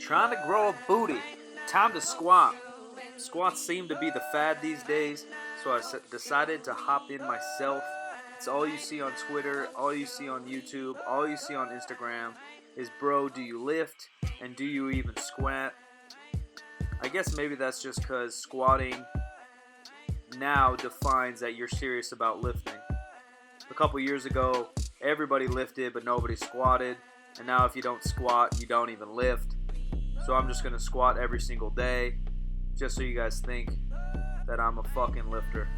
Trying to grow a booty. Time to squat. Squats seem to be the fad these days, so I decided to hop in myself. It's all you see on Twitter, all you see on YouTube, all you see on Instagram is, bro, do you lift and do you even squat? I guess maybe that's just because squatting now defines that you're serious about lifting. A couple years ago, everybody lifted but nobody squatted, and now if you don't squat, you don't even lift. So I'm just going to squat every single day, just so you guys think that I'm a fucking lifter.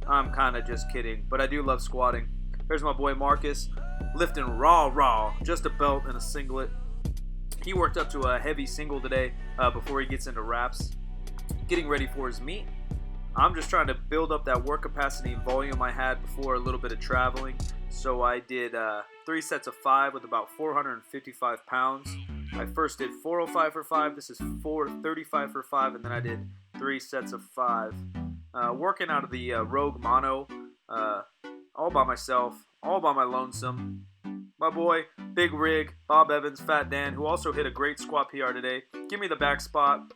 I'm kind of just kidding, but I do love squatting. Here's my boy Marcus, lifting raw, just a belt and a singlet. He worked up to a heavy single today before he gets into wraps, getting ready for his meet. I'm just trying to build up that work capacity and volume I had before a little bit of traveling. So I did 3 sets of 5 with about 455 pounds. I first did 405 for 5. This is 435 for 5, and then I did 3 sets of 5. Working out of the Rogue Mono, all by myself, all by my lonesome. My boy, Big Rig, Bob Evans, Fat Dan, who also hit a great squat PR today. Give me the back spot.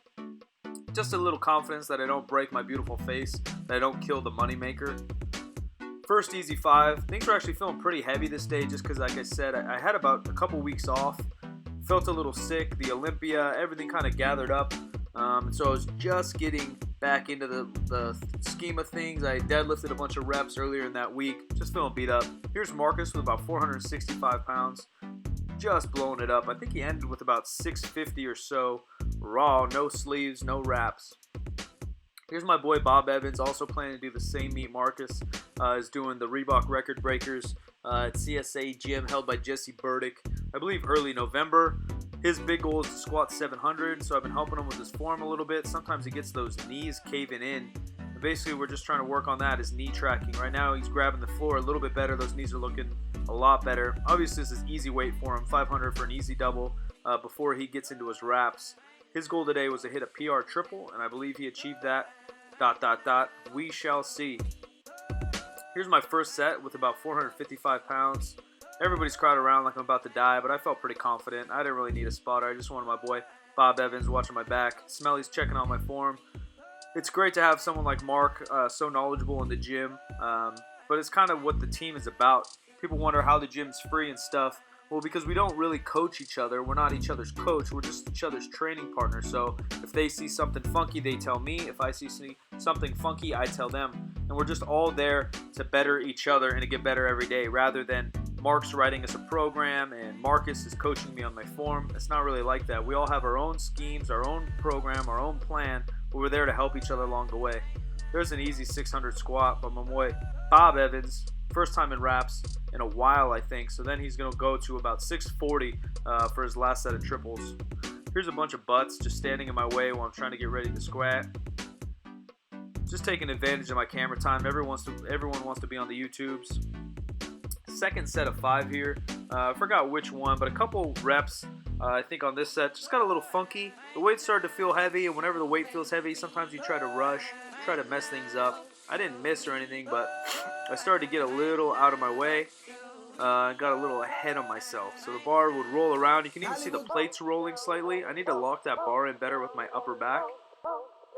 Just a little confidence that I don't break my beautiful face, that I don't kill the moneymaker. First easy 5. Things were actually feeling pretty heavy this day just because, like I said, I had about a couple weeks off. Felt a little sick. The Olympia, everything kind of gathered up. So I was just getting back into the scheme of things. I deadlifted a bunch of reps earlier in that week. Just feeling beat up. Here's Marcus with about 465 pounds. Just blowing it up. I think he ended with about 650 or so. Raw, no sleeves, no wraps. Here's my boy Bob Evans, also planning to do the same meet Marcus is doing, the Reebok Record Breakers at CSA Gym held by Jesse Burdick, I believe early November. His big goal is to squat 700, so I've been helping him with his form a little bit. Sometimes he gets those knees caving in. And basically, we're just trying to work on that, his knee tracking. Right now, he's grabbing the floor a little bit better. Those knees are looking a lot better. Obviously, this is easy weight for him, 500 for an easy double before he gets into his wraps. His goal today was to hit a PR triple, and I believe he achieved that. ... We shall see. Here's my first set with about 455 pounds. Everybody's crowded around like I'm about to die, but I felt pretty confident. I didn't really need a spotter. I just wanted my boy Bob Evans watching my back. Smelly's checking on my form. It's great to have someone like Mark so knowledgeable in the gym, but it's kind of what the team is about. People wonder how the gym's free and stuff. Well, because we don't really coach each other. We're not each other's coach. We're just each other's training partners. So if they see something funky, they tell me. If I see something funky, I tell them. And we're just all there to better each other and to get better every day, rather than Mark's writing us a program and Marcus is coaching me on my form. It's not really like that. We all have our own schemes, our own program, our own plan, but we're there to help each other along the way. There's an easy 600 squat by my boy Bob Evans. First time in wraps in a while, I think. So then he's going to go to about 640 for his last set of triples. Here's a bunch of butts just standing in my way while I'm trying to get ready to squat. Just taking advantage of my camera time. Everyone wants to be on the YouTubes. Second set of 5 here. I forgot which one, but a couple reps I think on this set just got a little funky. The weight started to feel heavy, and whenever the weight feels heavy, sometimes you try to rush, try to mess things up. I didn't miss or anything, but I started to get a little out of my way. Got a little ahead of myself. So the bar would roll around. You can even see the plates rolling slightly. I need to lock that bar in better with my upper back.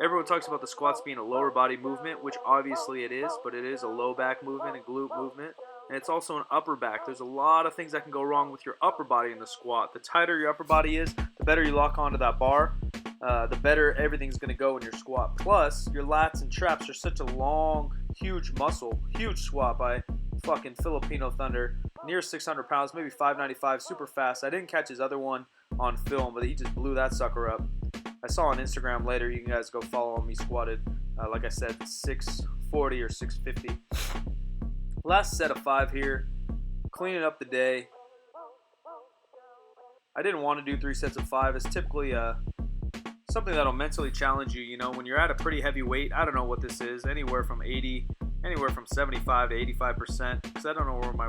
Everyone talks about the squats being a lower body movement, which obviously it is, but it is a low back movement and glute movement. And it's also an upper back. There's a lot of things that can go wrong with your upper body in the squat. The tighter your upper body is, the better you lock onto that bar. The better everything's going to go in your squat. Plus, your lats and traps are such a long, huge muscle. Huge squat by fucking Filipino Thunder. Near 600 pounds, maybe 595, super fast. I didn't catch his other one on film, but he just blew that sucker up. I saw on Instagram later. You guys go follow him. He squatted, like I said, 640 or 650. Last set of 5 here. Cleaning up the day. I didn't want to do 3 sets of 5. It's typically something that'll mentally challenge you, you know, when you're at a pretty heavy weight. I don't know what this is, anywhere from 75 to 85%, because I don't know where my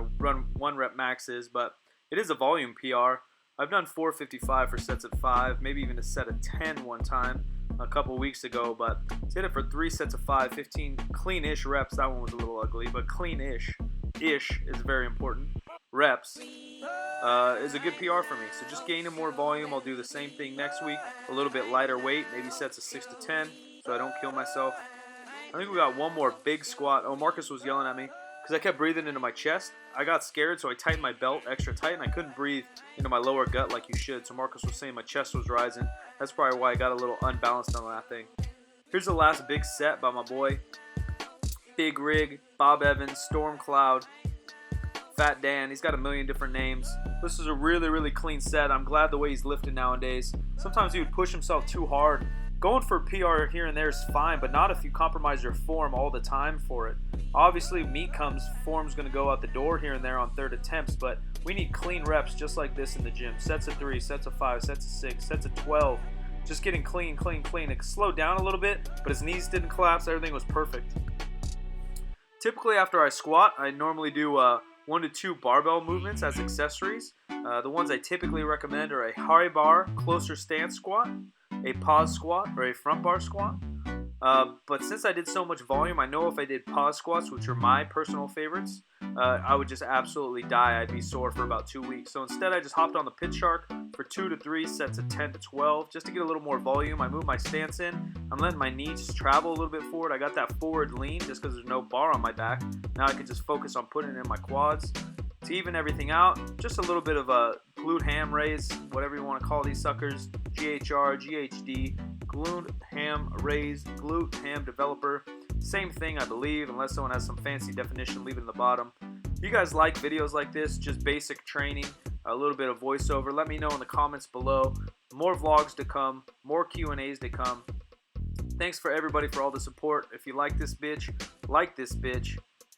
one rep max is, but it is a volume PR. I've done 455 for sets of 5, maybe even a set of 10 one time a couple weeks ago, but did it for 3 sets of 5, 15 clean-ish reps. That one was a little ugly, but clean-ish is very important. reps is a good PR for me. So just gaining more volume. I'll do the same thing next week, a little bit lighter weight, maybe sets of 6 to 10, so I don't kill myself. I think we got one more big squat. Oh, Marcus was yelling at me because I kept breathing into my chest. I got scared, so I tightened my belt extra tight, and I couldn't breathe into my lower gut like you should. So Marcus was saying my chest was rising. That's probably why I got a little unbalanced on that thing. Here's the last big set by my boy, Big Rig, Bob Evans, Storm Cloud, Fat Dan. He's got a million different names. This is a really, really clean set. I'm glad the way he's lifting nowadays. Sometimes he would push himself too hard. Going for a PR here and there is fine, but not if you compromise your form all the time for it. Obviously, meat comes, form's going to go out the door here and there on third attempts, but we need clean reps just like this in the gym. Sets of 3, sets of 5, sets of 6, sets of 12. Just getting clean, clean, clean. It slowed down a little bit, but his knees didn't collapse. Everything was perfect. Typically, after I squat, I normally do 1 to 2 barbell movements as accessories. The ones I typically recommend are a high bar, closer stance squat, a pause squat, or a front bar squat. But since I did so much volume, I know if I did pause squats, which are my personal favorites, I would just absolutely die. I'd be sore for about 2 weeks. So instead, I just hopped on the Pit Shark for 2 to 3 sets of 10 to 12, just to get a little more volume. I moved my stance in. I'm letting my knees just travel a little bit forward. I got that forward lean just because there's no bar on my back. Now I can just focus on putting it in my quads. To even everything out, just a little bit of a glute ham raise, whatever you want to call these suckers, GHR, GHD, glute ham raise, glute ham developer. Same thing, I believe, unless someone has some fancy definition, leave it in the bottom. If you guys like videos like this, just basic training, a little bit of voiceover, let me know in the comments below. More vlogs to come, more Q&As to come. Thanks for everybody for all the support. If you like this bitch,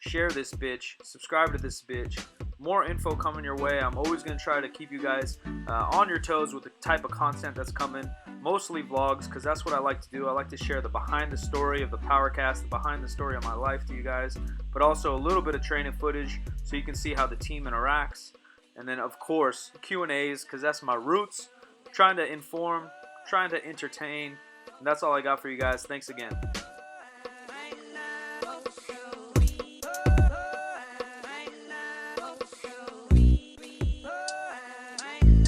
share this bitch, subscribe to this bitch. More info coming your way. I'm always going to try to keep you guys on your toes with the type of content that's coming. Mostly vlogs, because that's what I like to do. I like to share the behind the story of the PowerCast, the behind the story of my life to you guys, but also a little bit of training footage so you can see how the team interacts. And then, of course, Q&As, because that's my roots. Trying to inform, trying to entertain. And that's all I got for you guys. Thanks again.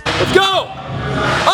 Let's go!